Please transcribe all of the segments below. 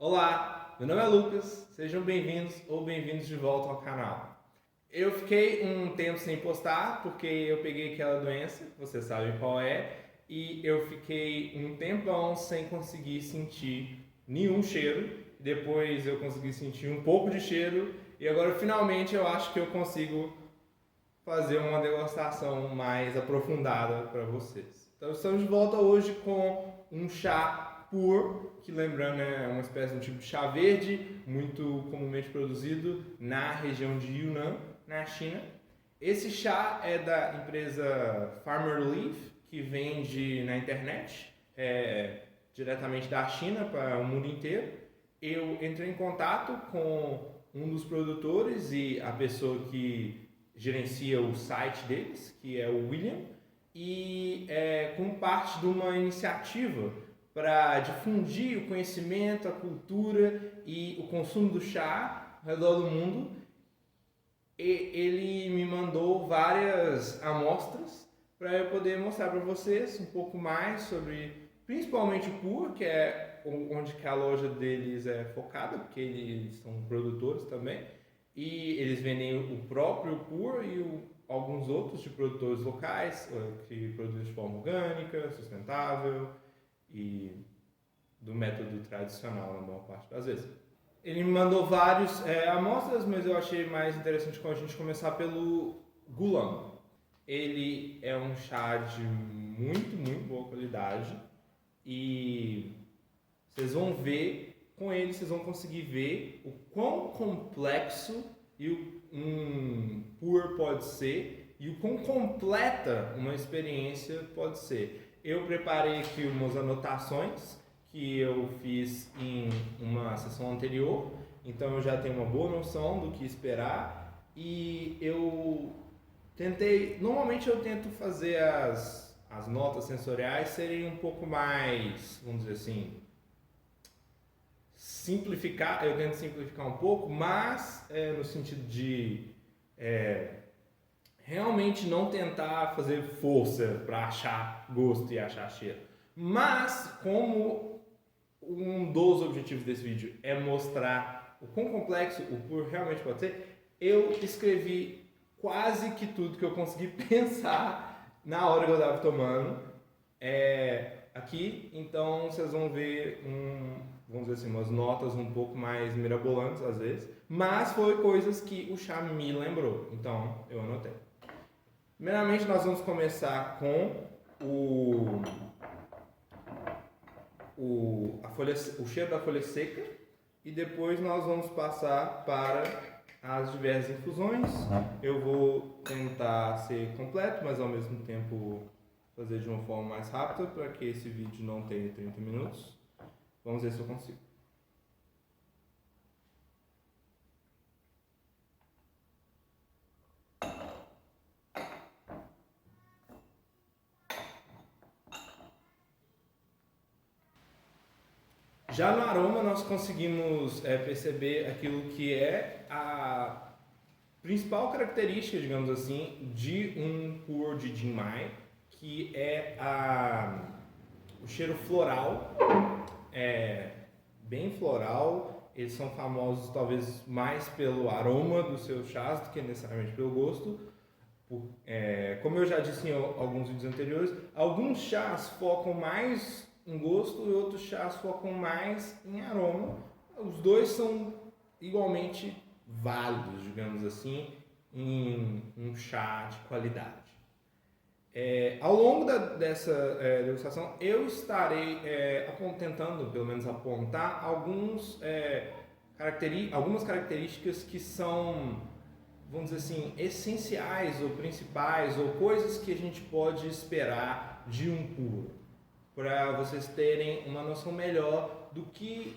Olá, meu nome é Lucas, sejam bem-vindos ou bem-vindos de volta ao canal. Eu fiquei um tempo sem postar porque eu peguei aquela doença, vocês sabem qual é, e eu fiquei um tempão sem conseguir sentir nenhum cheiro. Depois eu consegui sentir um pouco de cheiro e agora finalmente eu acho que eu consigo fazer uma degustação mais aprofundada para vocês. Então estamos de volta hoje com um chá pur, que lembrando é uma espécie de um tipo de chá verde, muito comumente produzido na região de Yunnan, na China. Esse chá é da empresa Farmer Leaf, que vende na internet, diretamente da China para o mundo inteiro. Eu entrei em contato com um dos produtores e a pessoa que gerencia o site deles, que é o William, e como parte de uma iniciativa para difundir o conhecimento, a cultura e o consumo do chá ao redor do mundo. Ele me mandou várias amostras para eu poder mostrar para vocês um pouco mais sobre, principalmente o pur, que é onde que a loja deles é focada, porque eles são produtores também, e eles vendem o próprio pur e alguns outros de produtores locais que produzem de forma orgânica, sustentável e do método tradicional na maior parte das vezes. Ele me mandou várias amostras, mas eu achei mais interessante a gente começar pelo Gulam. Ele é um chá de muito boa qualidade e vocês vão ver, com ele vocês vão conseguir ver o quão complexo um pur pode ser e o quão completa uma experiência pode ser. Eu preparei aqui umas anotações que eu fiz em uma sessão anterior, então eu já tenho uma boa noção do que esperar e eu normalmente eu tento fazer as notas sensoriais serem um pouco mais, vamos dizer assim, eu tento simplificar um pouco, mas no sentido de realmente não tentar fazer força para achar gosto e achar cheiro. Mas, como um dos objetivos desse vídeo é mostrar o quão complexo o pur realmente pode ser, eu escrevi quase que tudo que eu consegui pensar na hora que eu estava tomando aqui. Então, vocês vão ver vamos dizer assim, umas notas um pouco mais mirabolantes às vezes, mas foi coisas que o chá me lembrou, então eu anotei. Primeiramente, nós vamos começar com o cheiro da folha seca e depois nós vamos passar para as diversas infusões. Eu vou tentar ser completo, mas ao mesmo tempo fazer de uma forma mais rápida para que esse vídeo não tenha 30 minutos. Vamos ver se eu consigo. Já no aroma nós conseguimos perceber aquilo que é a principal característica, digamos assim, de um pur de Jinmai, que é o cheiro floral, bem floral. Eles são famosos talvez mais pelo aroma dos seus chás do que necessariamente pelo gosto. Como eu já disse em alguns vídeos anteriores, alguns chás focam mais em gosto e outros chás focam mais em aroma. Os dois são igualmente válidos, digamos assim, em um chá de qualidade. Ao longo dessa degustação, eu estarei tentando, pelo menos, apontar algumas características que são, vamos dizer assim, essenciais ou principais, ou coisas que a gente pode esperar de um pur, para vocês terem uma noção melhor do que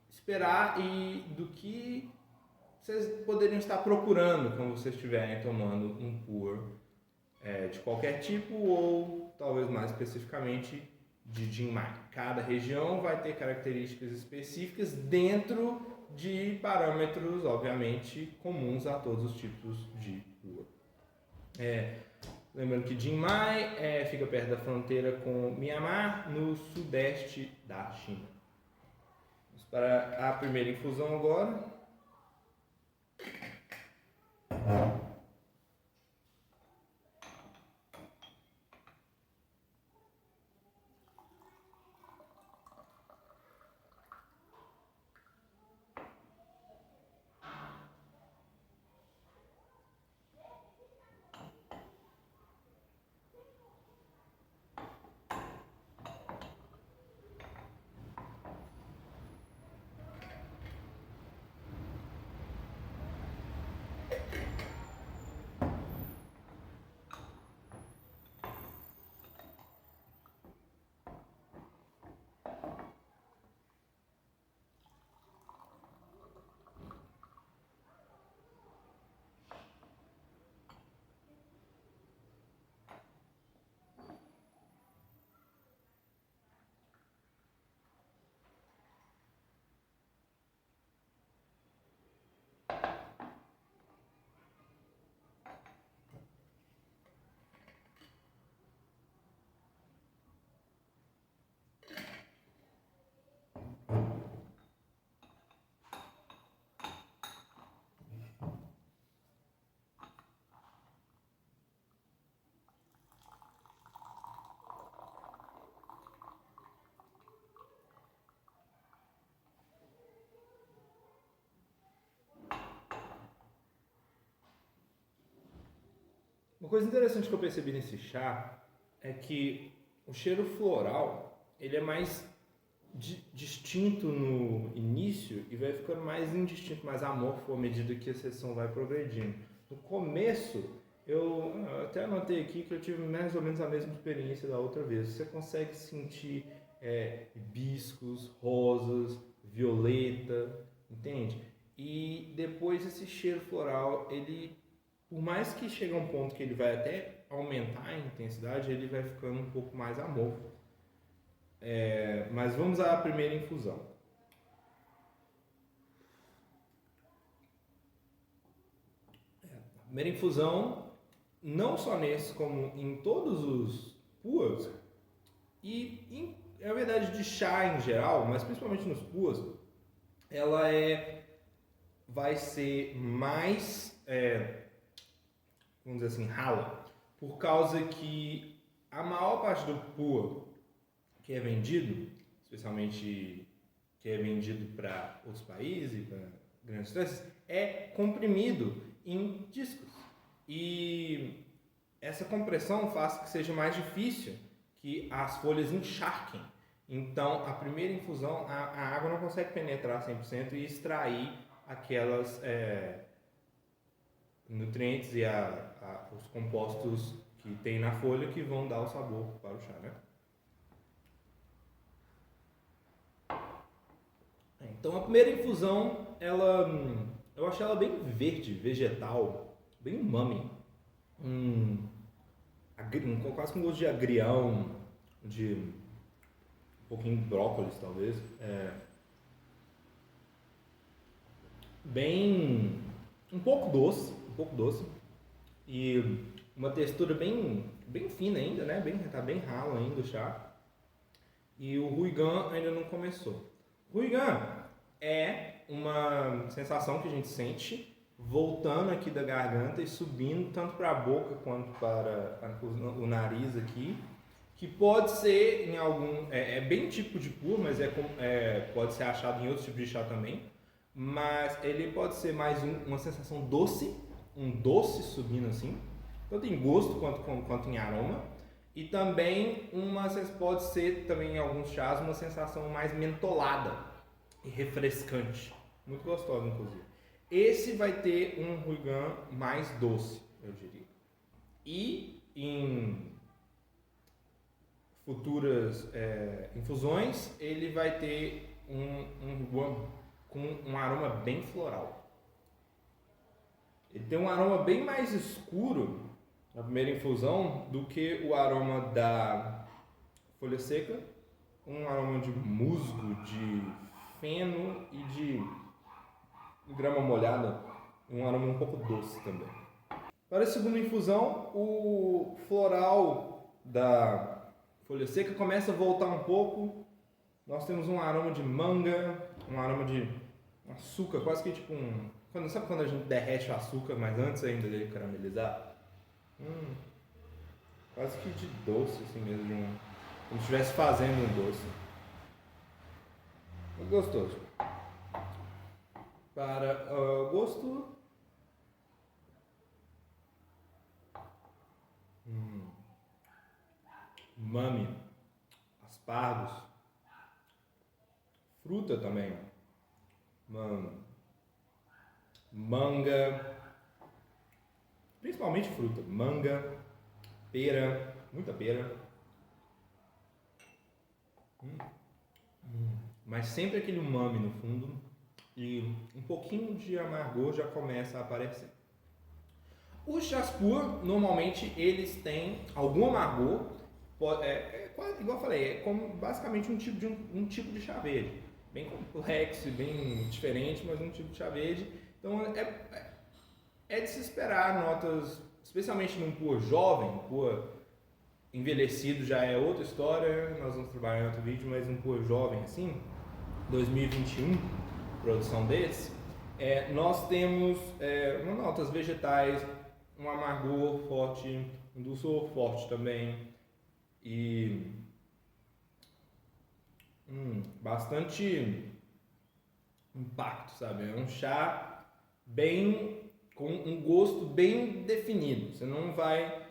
esperar e do que vocês poderiam estar procurando quando vocês estiverem tomando um pur de qualquer tipo, ou talvez mais especificamente de Jinmai. Cada região vai ter características específicas dentro de parâmetros, obviamente, comuns a todos os tipos de pur. Lembrando que Jinmai fica perto da fronteira com Myanmar, no sudeste da China. Vamos para a primeira infusão agora. Uma coisa interessante que eu percebi nesse chá é que o cheiro floral ele é mais distinto no início e vai ficando mais indistinto, mais amorfo à medida que a sessão vai progredindo. No começo, eu até anotei aqui que eu tive mais ou menos a mesma experiência da outra vez. Você consegue sentir hibiscos, rosas, violeta, entende? E depois esse cheiro floral, ele, por mais que chegue a um ponto que ele vai até aumentar a intensidade, ele vai ficando um pouco mais amorfo. Mas vamos à primeira infusão. A primeira infusão, não só nesse, como em todos os puas, e na verdade de chá em geral, mas principalmente nos puas, ela vai ser mais, vamos dizer assim, rala, por causa que a maior parte do pua que é vendido, especialmente que é vendido para outros países, para grandes distâncias, é comprimido em discos. E essa compressão faz que seja mais difícil que as folhas encharquem. Então, a primeira infusão, a água não consegue penetrar 100% e extrair aquelas nutrientes e os compostos que tem na folha que vão dar o sabor para o chá, né? Então a primeira infusão, eu achei ela bem verde, vegetal, bem umami, quase com gosto de agrião, de um pouquinho de brócolis talvez, bem um pouco doce e uma textura bem fina ainda, né? Tá bem ralo ainda o chá. E o Ruigan ainda não começou. Ruigan é uma sensação que a gente sente voltando aqui da garganta e subindo tanto para a boca quanto para o nariz aqui, que pode ser em algum... É bem típico de pua, mas pode ser achado em outros tipos de chá também, mas ele pode ser mais uma sensação doce, um doce subindo assim, tanto em gosto quanto em aroma, e também pode ser também em alguns chás uma sensação mais mentolada e refrescante, muito gostosa inclusive. Esse vai ter um Ruigan mais doce, eu diria. E em futuras infusões ele vai ter um Ruigan com um aroma bem floral. Ele tem um aroma bem mais escuro na primeira infusão do que o aroma da folha seca, um aroma de musgo, de feno e de grama molhada, um aroma um pouco doce também. Para a segunda infusão, o floral da folha seca começa a voltar um pouco. Nós temos um aroma de manga, um aroma de açúcar, quase que tipo um... Sabe quando a gente derrete o açúcar, mas antes ainda dele caramelizar? Quase que de doce, assim mesmo, como se estivesse fazendo um doce. Muito gostoso. Para gosto... Umami, aspargos, fruta também, manga, principalmente fruta, manga, pera, muita pera, mas sempre aquele umami no fundo e um pouquinho de amargor já começa a aparecer. Os chás pur, normalmente eles têm algum amargor, quase, igual eu falei, é como basicamente um tipo de chá verde, bem complexo, bem diferente, mas um tipo de chá verde. Então é de se esperar notas, especialmente num pur jovem, pur envelhecido já é outra história, nós vamos trabalhar em outro vídeo, mas um pur jovem assim, 2021, produção desse, nós temos notas vegetais, um amargor forte, um dulçor forte também e bastante impacto, sabe? É um chá com um gosto bem definido. Você não vai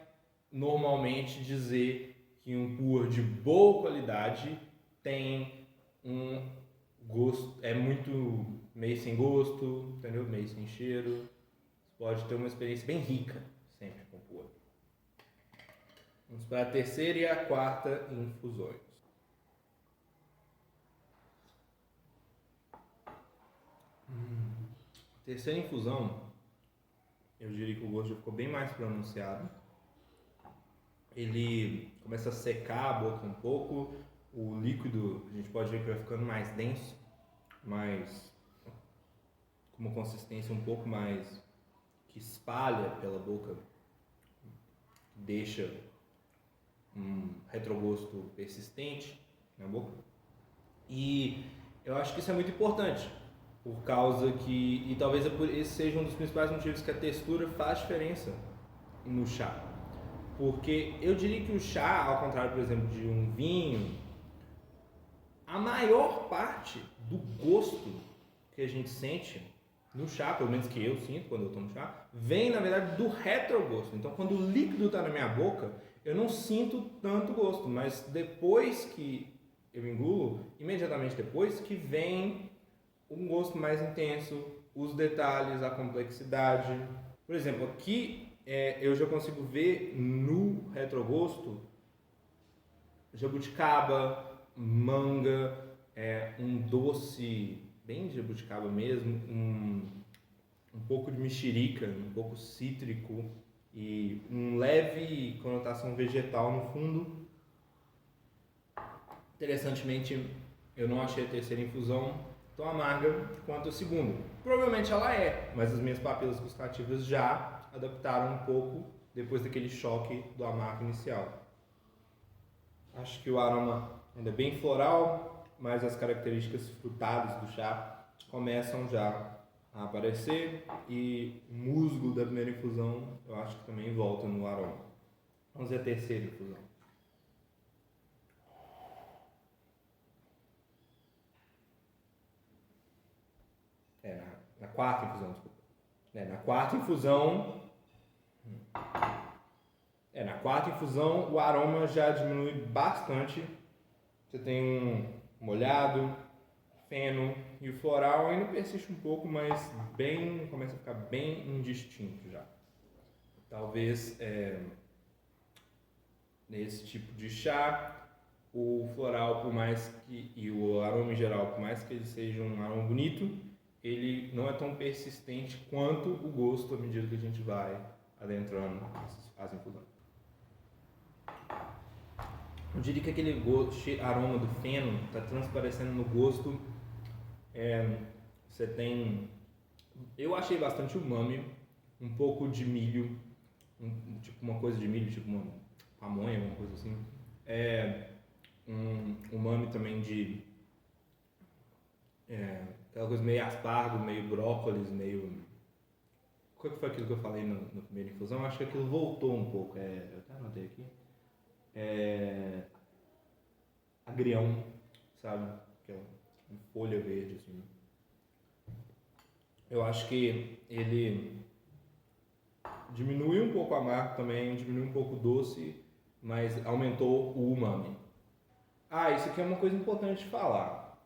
normalmente dizer que um pur de boa qualidade tem um gosto, é muito meio sem gosto, entendeu? Meio sem cheiro. Pode ter uma experiência bem rica sempre com pur. Vamos para a terceira e a quarta infusões. Terceira infusão, eu diria que o gosto já ficou bem mais pronunciado. Ele começa a secar a boca um pouco, o líquido a gente pode ver que vai ficando mais denso, com uma consistência um pouco mais que espalha pela boca, deixa um retrogosto persistente na boca. E eu acho que isso é muito importante, por causa que, e talvez esse seja um dos principais motivos que a textura faz diferença no chá. Porque eu diria que o chá, ao contrário, por exemplo, de um vinho, a maior parte do gosto que a gente sente no chá, pelo menos que eu sinto quando eu tomo chá, vem na verdade do retrogosto. Então quando o líquido está na minha boca, eu não sinto tanto gosto, mas depois que eu engulo, imediatamente depois que vem um gosto mais intenso, os detalhes, a complexidade. Por exemplo, aqui eu já consigo ver no retrogosto jabuticaba, manga, um doce bem de jabuticaba mesmo, um pouco de mexerica, um pouco cítrico e um leve conotação vegetal no fundo. Interessantemente, eu não achei a terceira infusão tão amarga quanto a segunda. Provavelmente ela é, mas as minhas papilas gustativas já adaptaram um pouco depois daquele choque do amargo inicial. Acho que o aroma ainda é bem floral, mas as características frutadas do chá começam já a aparecer e o musgo da primeira infusão eu acho que também volta no aroma. Vamos ver a terceira infusão. Na quarta infusão, desculpa. Na quarta infusão, na quarta infusão o aroma já diminui bastante. Você tem um molhado, feno e o floral ainda persiste um pouco, mas começa a ficar bem indistinto já. Talvez nesse tipo de chá, o floral, por mais que, e o aroma em geral, por mais que ele seja um aroma bonito, ele não é tão persistente quanto o gosto à medida que a gente vai adentrando as infusões. Eu diria que aquele aroma do feno está transparecendo no gosto. Você tem... Eu achei bastante umami, um pouco de milho, tipo uma coisa de milho, tipo uma pamonha, alguma coisa assim. Um umami também de aquela coisa meio aspargo, meio brócolis, meio... Qual que foi aquilo que eu falei no primeiro infusão? Acho que aquilo voltou um pouco. Eu até anotei aqui. Agrião, sabe? Que é uma folha verde, assim. Eu acho que ele diminui um pouco o amargo também, diminui um pouco o doce, mas aumentou o umami. Isso aqui é uma coisa importante de falar.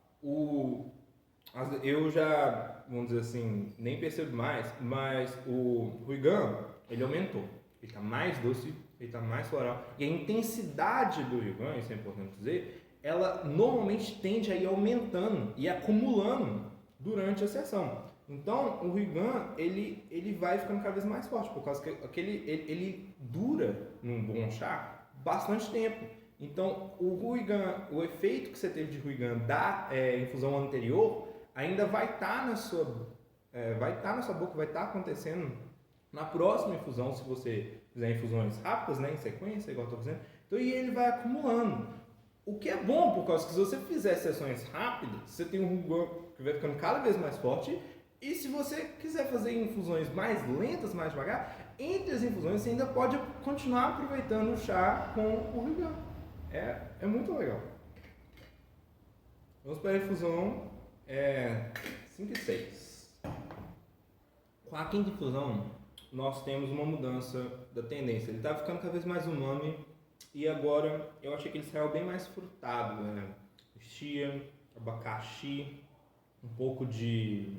Eu já, vamos dizer assim, nem percebo mais, mas o Ruigan, ele aumentou. Ele está mais doce, ele está mais floral. E a intensidade do Ruigan, isso é importante dizer, ela normalmente tende a ir aumentando e acumulando durante a sessão. Então, o Ruigan, ele vai ficando cada vez mais forte, por causa que ele dura, num bom chá, bastante tempo. Então, o efeito que você teve de Ruigan da infusão anterior ainda vai estar na sua boca, vai estar acontecendo na próxima infusão, se você fizer infusões rápidas, né, em sequência, igual eu estou fazendo. Então, e ele vai acumulando. O que é bom, por causa que se você fizer sessões rápidas, você tem um Ruigan que vai ficando cada vez mais forte. E se você quiser fazer infusões mais lentas, mais devagar, entre as infusões você ainda pode continuar aproveitando o chá com o Ruigan. É muito legal. Vamos para a infusão 5 e 6. Com a quinta infusão, nós temos uma mudança da tendência. Ele está ficando cada vez mais umami e agora eu achei que ele saiu bem mais frutado. Chia, abacaxi, um pouco de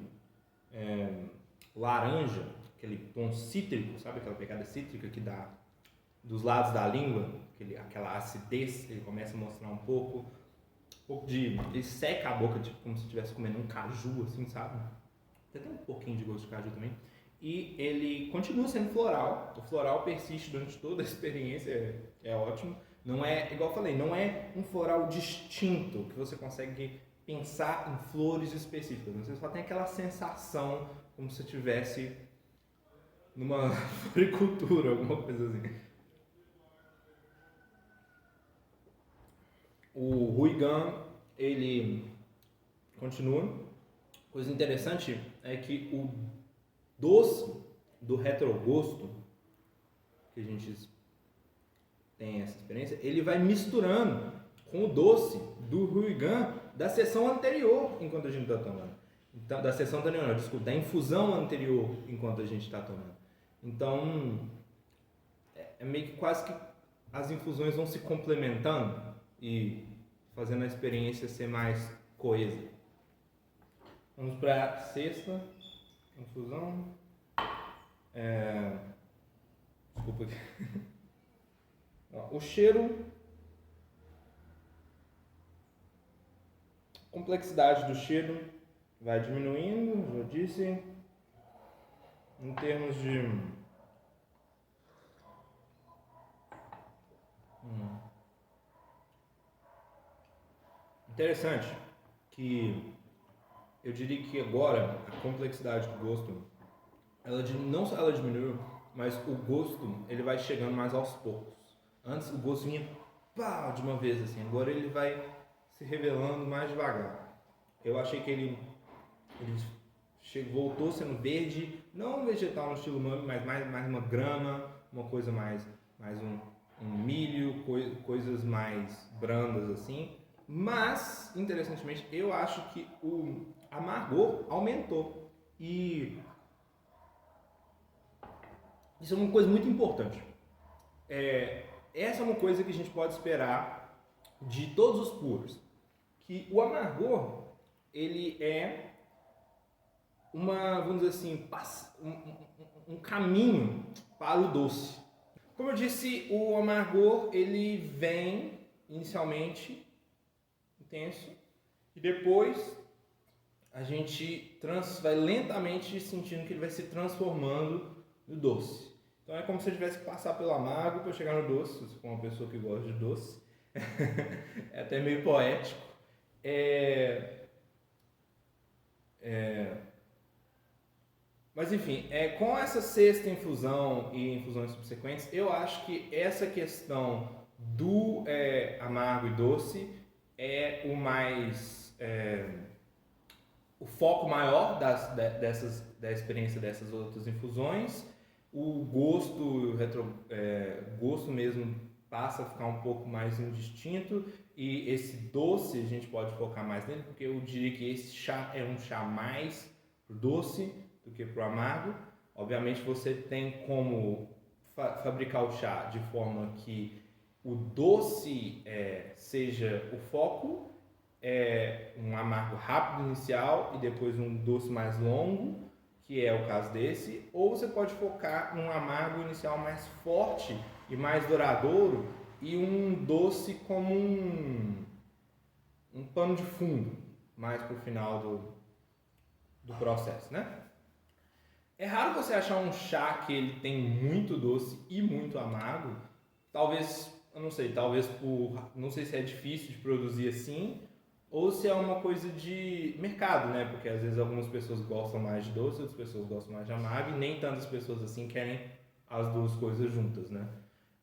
laranja, aquele tom cítrico, sabe? Aquela pegada cítrica que dá dos lados da língua, aquela acidez, ele começa a mostrar um pouco de... Ele seca a boca, tipo, como se estivesse comendo um caju, assim, sabe? Tem até um pouquinho de gosto de caju também. E ele continua sendo floral. O floral persiste durante toda a experiência, é ótimo. Não é, igual eu falei, não é um floral distinto, que você consegue pensar em flores específicas. Você só tem aquela sensação como se estivesse numa floricultura, alguma coisa assim. O Ruigan, ele continua. Coisa interessante é que o doce do retrogosto, que a gente tem essa experiência, ele vai misturando com o doce do Ruigan da sessão anterior, enquanto a gente está tomando. Então, da sessão anterior, não, desculpa, da infusão anterior, enquanto a gente está tomando. Então, é meio que quase que as infusões vão se complementando e fazendo a experiência ser mais coesa. Vamos para a sexta infusão. Desculpa aqui. O cheiro, complexidade do cheiro vai diminuindo, já disse. Em termos de interessante que eu diria que agora a complexidade do gosto, não só ela diminuiu, mas o gosto ele vai chegando mais aos poucos. Antes o gosto vinha de uma vez assim, agora ele vai se revelando mais devagar. Eu achei que ele voltou sendo verde, não vegetal no estilo umami, mas mais uma grama, uma coisa mais um milho, coisas mais brandas assim. Mas, interessantemente, eu acho que o amargor aumentou. E isso é uma coisa muito importante. Essa é uma coisa que a gente pode esperar de todos os puros. Que o amargor, ele é vamos dizer assim, um caminho para o doce. Como eu disse, o amargor, ele vem inicialmente intenso e depois a gente vai lentamente sentindo que ele vai se transformando no doce. Então é como se eu tivesse que passar pelo amargo para chegar no doce, se for uma pessoa que gosta de doce. É até meio poético. Mas enfim, com essa sexta infusão e infusões subsequentes, eu acho que essa questão do amargo e doce é o mais o foco maior da experiência dessas outras infusões, o gosto mesmo passa a ficar um pouco mais indistinto e esse doce a gente pode focar mais nele, porque eu diria que esse chá é um chá mais pro doce do que pro amargo. Obviamente você tem como fabricar o chá de forma que o doce seja o foco, um amargo rápido inicial e depois um doce mais longo, que é o caso desse, ou você pode focar num amargo inicial mais forte e mais duradouro e um doce como um pano de fundo, mais para o final do processo, né? É raro você achar um chá que ele tem muito doce e muito amargo, talvez, eu não sei, não sei se é difícil de produzir assim, ou se é uma coisa de mercado, né? Porque às vezes algumas pessoas gostam mais de doce, outras pessoas gostam mais de amargo, e nem tantas pessoas assim querem as duas coisas juntas, né?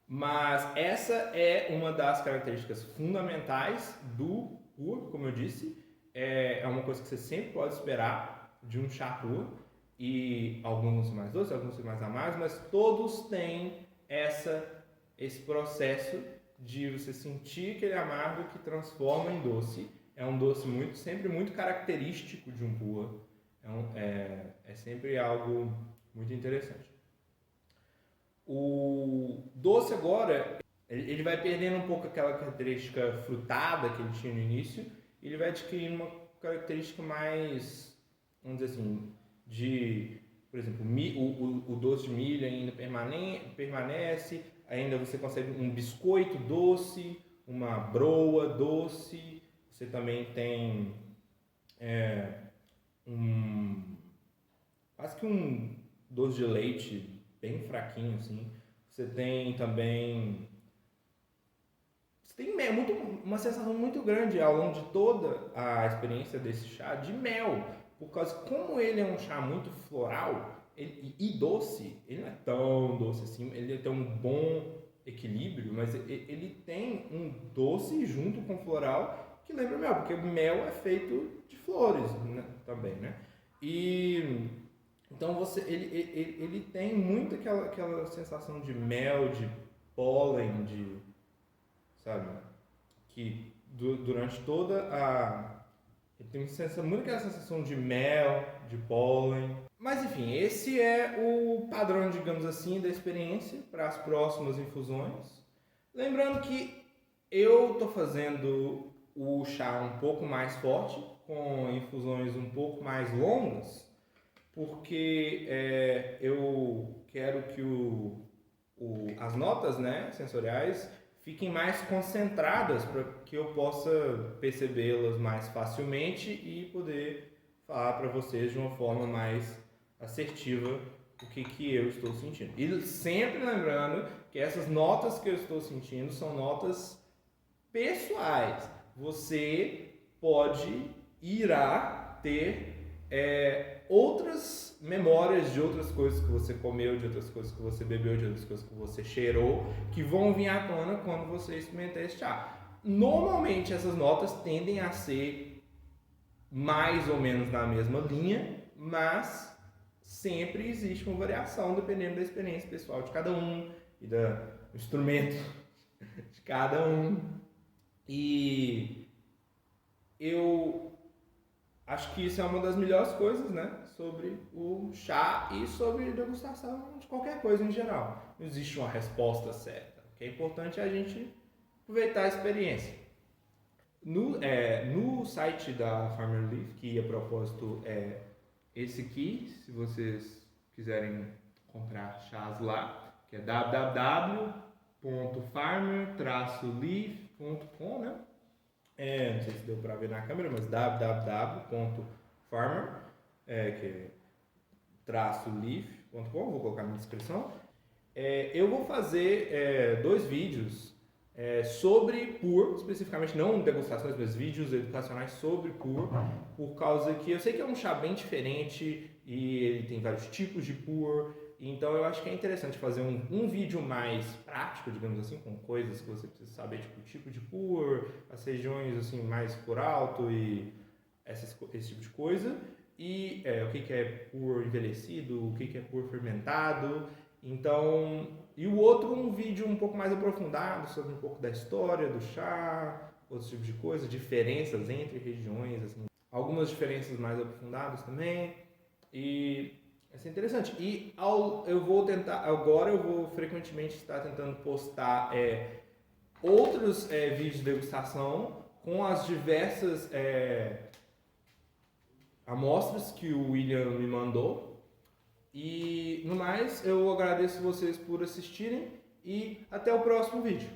Mas essa é uma das características fundamentais do puro, como eu disse. É uma coisa que você sempre pode esperar de um chá puro, e alguns mais doces, alguns mais amargos, mas todos têm esse processo de você sentir aquele amargo que transforma em doce. É um doce sempre muito característico de um pua. É sempre algo muito interessante. O doce agora, ele vai perdendo um pouco aquela característica frutada que ele tinha no início, e ele vai adquirindo uma característica mais, vamos dizer assim, por exemplo, o doce de milho ainda permanece, ainda você consegue um biscoito doce, uma broa doce, você também tem quase que um doce de leite bem fraquinho assim. Você tem também uma sensação muito grande ao longo de toda a experiência desse chá de mel, por causa como ele é um chá muito floral e doce, ele não é tão doce assim, ele tem um bom equilíbrio, mas ele tem um doce junto com floral que lembra mel, porque o mel é feito de flores, né, também, né? E então ele tem muito aquela sensação de mel, de pólen, sabe? Que durante toda a... Ele tem muito aquela sensação de mel, de pólen. Mas enfim, esse é o padrão, digamos assim, da experiência para as próximas infusões. Lembrando que eu estou fazendo o chá um pouco mais forte, com infusões um pouco mais longas, porque eu quero que as notas, né, sensoriais fiquem mais concentradas para que eu possa percebê-las mais facilmente e poder falar para vocês de uma forma mais assertiva o que eu estou sentindo. E sempre lembrando que essas notas que eu estou sentindo são notas pessoais. Você irá ter outras memórias de outras coisas que você comeu, de outras coisas que você bebeu, de outras coisas que você cheirou, que vão vir à tona quando você experimentar esse chá. Normalmente essas notas tendem a ser mais ou menos na mesma linha, mas sempre existe uma variação dependendo da experiência pessoal de cada um e do instrumento de cada um. E eu acho que isso é uma das melhores coisas, né? Sobre o chá e sobre degustação de qualquer coisa em geral. Não existe uma resposta certa. O que é importante é a gente aproveitar a experiência. No site da Farmer Leaf, que a propósito é esse aqui, se vocês quiserem comprar chás lá, que é www.farmer-leaf.com, né? Não sei se deu para ver na câmera, mas www.farmer, que é -leaf.com, vou colocar na descrição. Eu vou fazer 2 vídeos sobre Pur, especificamente não degustações, mas vídeos educacionais sobre Pur, por causa que eu sei que é um chá bem diferente e ele tem vários tipos de Pur. Então eu acho que é interessante fazer um vídeo mais prático, digamos assim, com coisas que você precisa saber, tipo o tipo de pur, as regiões assim mais por alto e esse tipo de coisa. E o que é pur envelhecido, o que é pur fermentado. Então, e o outro um vídeo um pouco mais aprofundado sobre um pouco da história do chá, outros tipos de coisa, diferenças entre regiões, assim, algumas diferenças mais aprofundadas também. E isso é interessante. E eu vou tentar, agora eu vou frequentemente estar tentando postar outros vídeos de degustação com as diversas amostras que o William me mandou. E no mais, eu agradeço vocês por assistirem e até o próximo vídeo.